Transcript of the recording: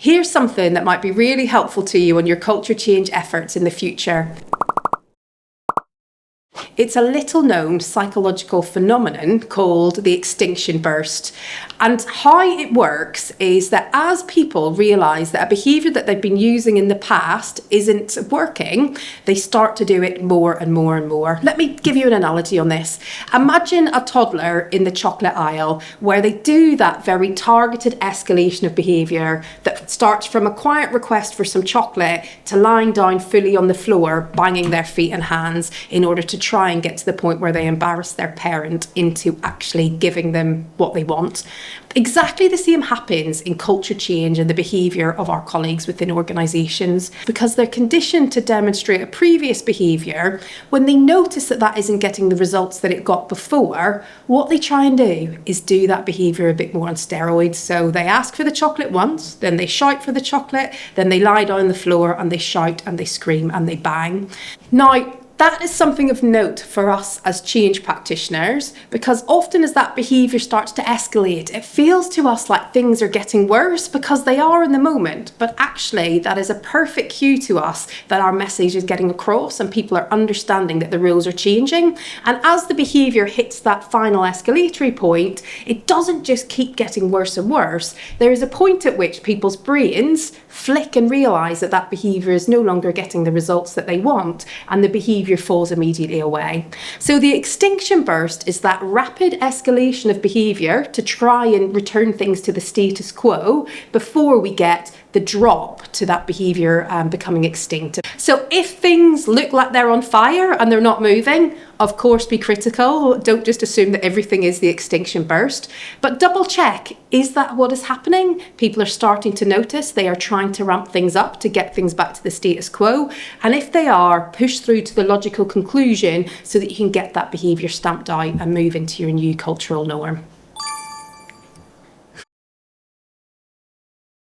Here's something that might be really helpful to you on your culture change efforts in the future. It's a little known psychological phenomenon called the Extinction Burst. And how it works is that as people realise that a behaviour that they've been using in the past isn't working, they start to do it more and more and more. Let me give you an analogy on this. Imagine a toddler in the chocolate aisle where they do that very targeted escalation of behaviour that starts from a quiet request for some chocolate to lying down fully on the floor, banging their feet and hands in order to try and get to the point where they embarrass their parent into actually giving them what they want. Exactly the same happens in culture change and the behaviour of our colleagues within organisations, because they're conditioned to demonstrate a previous behaviour. When they notice that that isn't getting the results that it got before, what they try and do is do that behaviour a bit more on steroids. So they ask for the chocolate once, then they shout for the chocolate, then they lie down on the floor and they shout and they scream and they bang. Now, that is something of note for us as change practitioners, because often as that behaviour starts to escalate, it feels to us like things are getting worse because they are in the moment. But actually, that is a perfect cue to us that our message is getting across and people are understanding that the rules are changing. And as the behaviour hits that final escalatory point, it doesn't just keep getting worse and worse. There is a point at which people's brains flick and realise that that behaviour is no longer getting the results that they want, and the behaviour falls immediately away. So the extinction burst is that rapid escalation of behaviour to try and return things to the status quo before we get the drop to that behaviour becoming extinct. So if things look like they're on fire and they're not moving, of course be critical. Don't just assume that everything is the extinction burst, but double check, is that what is happening? People are starting to notice, they are trying to ramp things up to get things back to the status quo. And if they are, push through to the logical conclusion so that you can get that behaviour stamped out and move into your new cultural norm.